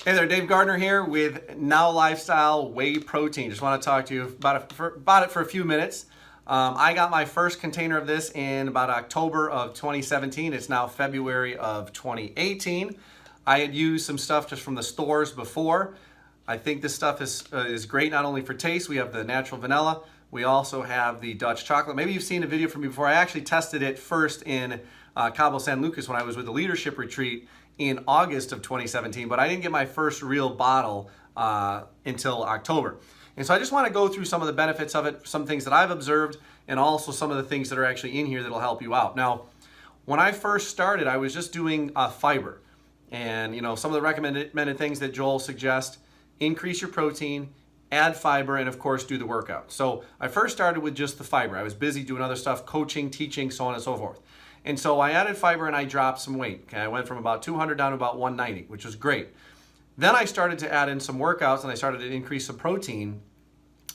Hey there, Dave Gardner here with Now Lifestyle Whey Protein. Just want to talk to you about it for a few minutes. I got my first container of this in about October of 2017. It's now February of 2018. I had used some stuff just from the stores before. I think this stuff is great not only for taste. We have the natural vanilla. We also have the Dutch chocolate. Maybe you've seen a video from me before. I actually tested it first in Cabo San Lucas when I was with the leadership retreat in August of 2017, but I didn't get my first real bottle until October. And so I just want to go through some of the benefits of it, some things that I've observed, and also some of the things that are actually in here that'll help you out. Now, when I first started, I was just doing fiber. And some of the recommended things that Joel suggests: increase your protein, add fiber, and of course do the workout. So I first started with just the fiber. I was busy doing other stuff, coaching, teaching, so on and so forth. And so I added fiber and I dropped some weight. Okay, I went from about 200 down to about 190, which was great. Then I started to add in some workouts and I started to increase some protein.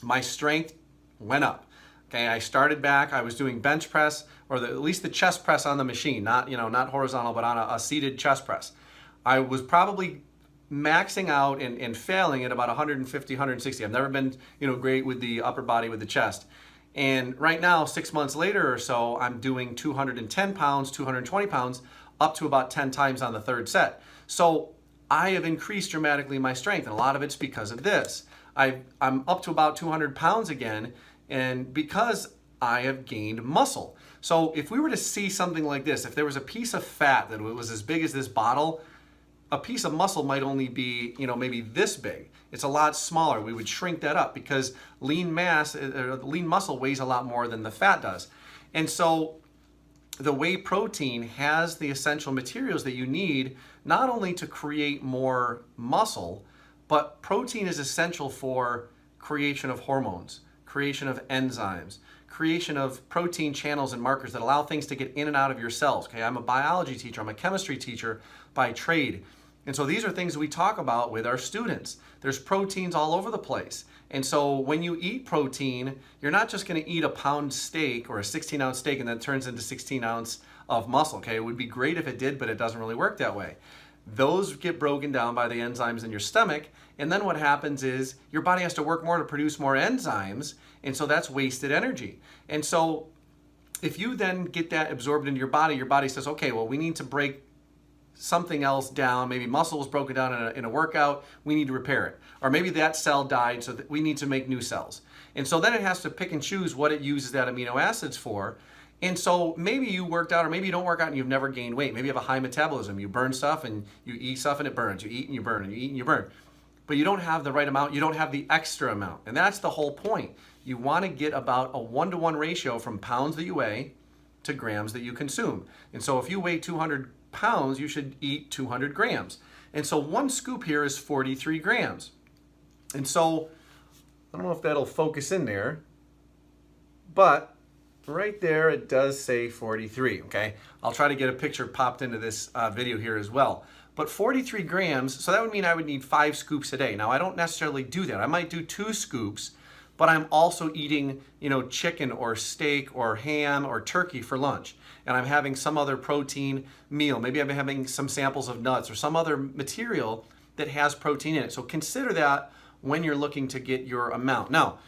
My strength went up. Okay, I started back. I was doing bench press, or at least the chest press on the machine, not horizontal, but on a seated chest press. I was probably maxing out and failing at about 150, 160. I've never been great with the upper body with the chest. And right now, 6 months later or so, I'm doing 210 pounds, 220 pounds, up to about 10 times on the third set. So I have increased dramatically my strength, and a lot of it's because of this. I'm up to about 200 pounds again, and because I have gained muscle. So if we were to see something like this, if there was a piece of fat that was as big as this bottle, a piece of muscle might only be, maybe this big. It's a lot smaller. We would shrink that up because lean muscle weighs a lot more than the fat does. And so the whey protein has the essential materials that you need not only to create more muscle, but protein is essential for creation of hormones, creation of enzymes, creation of protein channels and markers that allow things to get in and out of your cells. Okay, I'm a biology teacher, I'm a chemistry teacher by trade. And so these are things we talk about with our students. There's proteins all over the place. And so when you eat protein, you're not just going to eat a pound steak or a 16-ounce steak and then it turns into 16 ounce of muscle. Okay, it would be great if it did, but it doesn't really work that way. Those get broken down by the enzymes in your stomach. And then what happens is your body has to work more to produce more enzymes. And so that's wasted energy. And so if you then get that absorbed into your body says, okay, well, we need to break something else down. Maybe muscle was broken down in a workout, we need to repair it. Or maybe that cell died, so that we need to make new cells. And so then it has to pick and choose what it uses that amino acids for. And so maybe you worked out, or maybe you don't work out and you've never gained weight. Maybe you have a high metabolism. You burn stuff and you eat stuff and it burns. You eat and you burn, and you eat and you burn. But you don't have the right amount. You don't have the extra amount. And that's the whole point. You want to get about a 1-to-1 ratio from pounds that you weigh to grams that you consume. And so if you weigh 200 pounds, you should eat 200 grams. And so one scoop here is 43 grams. And so, I don't know if that'll focus in there, but right there it does say 43, okay? I'll try to get a picture popped into this video here as well. But 43 grams, so that would mean I would need 5 scoops a day. Now, I don't necessarily do that. I might do 2 scoops, but I'm also eating, chicken or steak or ham or turkey for lunch. And I'm having some other protein meal. Maybe I'm having some samples of nuts or some other material that has protein in it. So consider that when you're looking to get your amount. Now,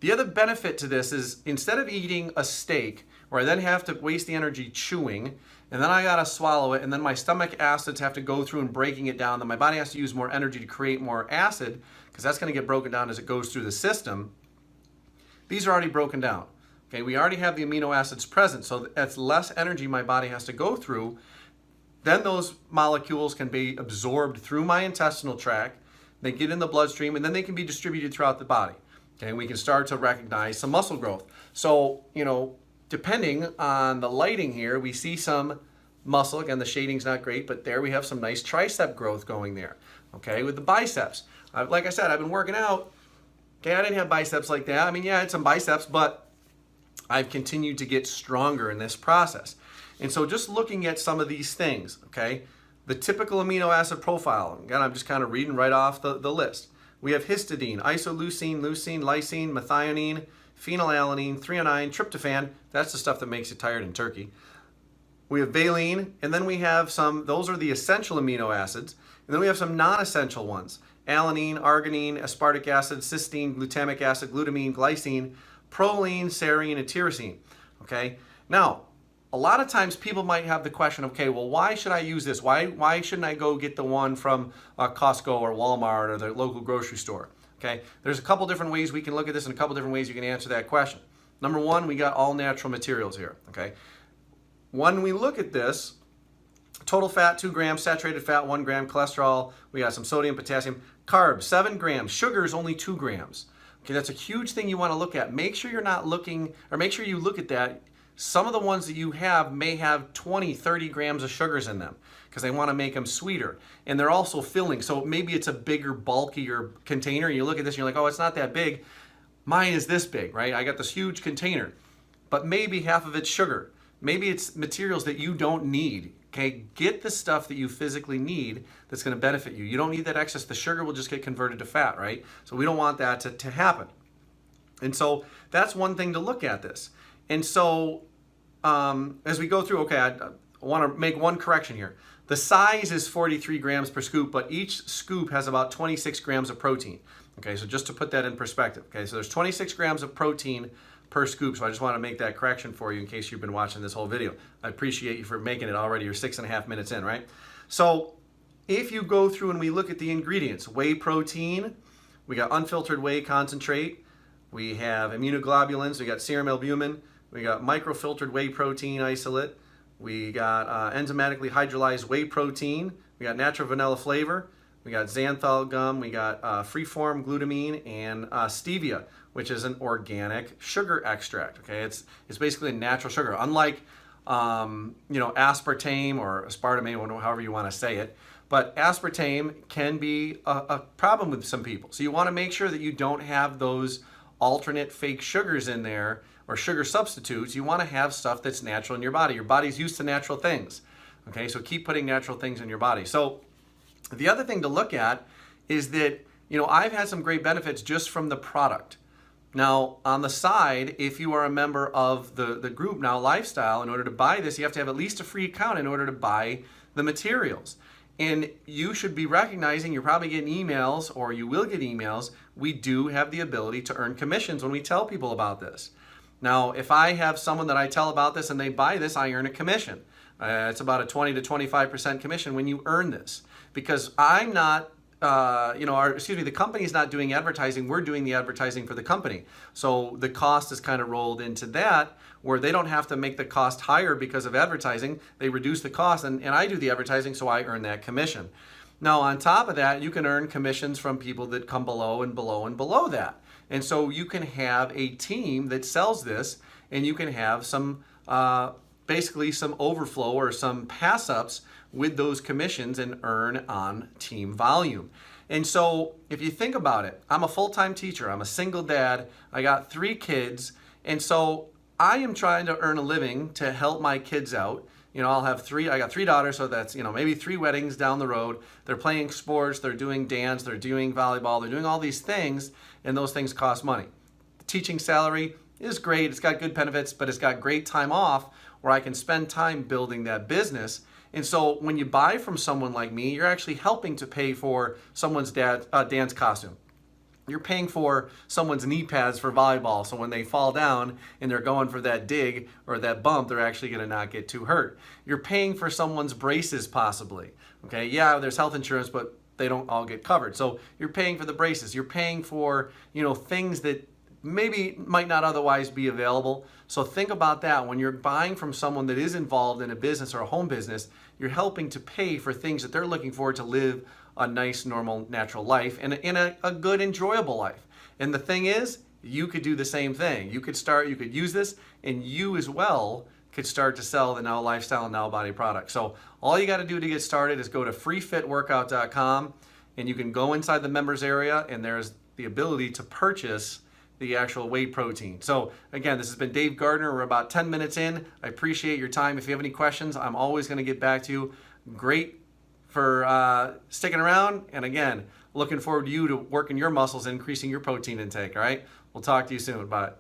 the other benefit to this is instead of eating a steak where I then have to waste the energy chewing, and then I gotta swallow it, and then my stomach acids have to go through and breaking it down, then my body has to use more energy to create more acid, because that's gonna get broken down as it goes through the system. These are already broken down. Okay, we already have the amino acids present, so that's less energy my body has to go through. Then those molecules can be absorbed through my intestinal tract, they get in the bloodstream, and then they can be distributed throughout the body. Okay, we can start to recognize some muscle growth. So, depending on the lighting here, we see some muscle. Again, the shading's not great, but there we have some nice tricep growth going there. Okay, with the biceps. Like I said, I've been working out. Okay, I didn't have biceps like that. I mean, yeah, I had some biceps, but I've continued to get stronger in this process. And so just looking at some of these things, okay, the typical amino acid profile, again, I'm just kind of reading right off the list. We have histidine, isoleucine, leucine, lysine, methionine, phenylalanine, threonine, tryptophan. That's the stuff that makes you tired in turkey. We have valine, and then we have some, those are the essential amino acids. And then we have some non-essential ones: alanine, arginine, aspartic acid, cysteine, glutamic acid, glutamine, glycine, proline, serine, and tyrosine. Okay. Now, a lot of times people might have the question, okay, well, why should I use this? Why shouldn't I go get the one from Costco or Walmart or the local grocery store? Okay. There's a couple different ways we can look at this and a couple different ways you can answer that question. Number one, we got all natural materials here. Okay. When we look at this, total fat 2 grams, saturated fat 1 gram, cholesterol, we got some sodium, potassium, carbs 7 grams, sugar is only 2 grams. Okay, that's a huge thing you want to look at. Make sure you're not looking, or make sure you look at that. Some of the ones that you have may have 20, 30 grams of sugars in them because they want to make them sweeter. And they're also filling. So maybe it's a bigger, bulkier container. And you look at this and you're like, oh, it's not that big. Mine is this big, right? I got this huge container. But maybe half of it's sugar. Maybe it's materials that you don't need. Okay, get the stuff that you physically need that's going to benefit you. You don't need that excess. The sugar will just get converted to fat, right? So we don't want that to happen. And so that's one thing to look at this. And so as we go through, okay, I want to make one correction here. The size is 43 grams per scoop, but each scoop has about 26 grams of protein. Okay, so just to put that in perspective. Okay, so there's 26 grams of protein per scoop. So I just want to make that correction for you in case you've been watching this whole video. I appreciate you for making it already. You're 6.5 minutes in, right? So if you go through and we look at the ingredients, whey protein, we got unfiltered whey concentrate, we have immunoglobulins, we got serum albumin, we got microfiltered whey protein isolate, we got enzymatically hydrolyzed whey protein, we got natural vanilla flavor, we got xanthol gum, we got freeform glutamine, and stevia, which is an organic sugar extract. Okay, it's basically a natural sugar, unlike aspartame or aspartame, however you want to say it. But aspartame can be a problem with some people. So you want to make sure that you don't have those alternate fake sugars in there or sugar substitutes. You want to have stuff that's natural in your body. Your body's used to natural things. Okay, so keep putting natural things in your body. So the other thing to look at is that, I've had some great benefits just from the product. Now, on the side, if you are a member of the group Now Lifestyle, in order to buy this, you have to have at least a free account in order to buy the materials. And you should be recognizing, you're probably getting emails, or you will get emails. We do have the ability to earn commissions when we tell people about this. Now, if I have someone that I tell about this and they buy this, I earn a commission. It's about a 20 to 25% commission when you earn this. Because I'm not, the company's not doing advertising. We're doing the advertising for the company. So the cost is kind of rolled into that, where they don't have to make the cost higher because of advertising. They reduce the cost, and I do the advertising, so I earn that commission. Now, on top of that, you can earn commissions from people that come below and below and below that. And so you can have a team that sells this, and you can have some, basically some overflow or some pass-ups with those commissions and earn on team volume. And so if you think about it, I'm a full-time teacher, I'm a single dad, I got 3 kids, and so I am trying to earn a living to help my kids out. I got 3 daughters, so that's, maybe 3 weddings down the road. They're playing sports, they're doing dance, they're doing volleyball, they're doing all these things, and those things cost money. The teaching salary is great, it's got good benefits, but it's got great time off where I can spend time building that business. And so when you buy from someone like me, you're actually helping to pay for someone's dance costume. You're paying for someone's knee pads for volleyball, so when they fall down and they're going for that dig or that bump, they're actually going to not get too hurt. You're paying for someone's braces possibly. Okay, yeah, there's health insurance, but they don't all get covered. So you're paying for the braces. You're paying for, things that maybe might not otherwise be available. So think about that. When you're buying from someone that is involved in a business or a home business, you're helping to pay for things that they're looking for to live a nice, normal, natural life and in a good, enjoyable life. And the thing is, you could do the same thing. You could use this, and you as well could start to sell the Now Lifestyle and Now Body products. So all you got to do to get started is go to freefitworkout.com, and you can go inside the members area, and there's the ability to purchase the actual whey protein. So again, this has been Dave Gardner. We're about 10 minutes in. I appreciate your time. If you have any questions, I'm always going to get back to you. Great for sticking around. And again, looking forward to you to working your muscles and increasing your protein intake. All right. We'll talk to you soon. Bye.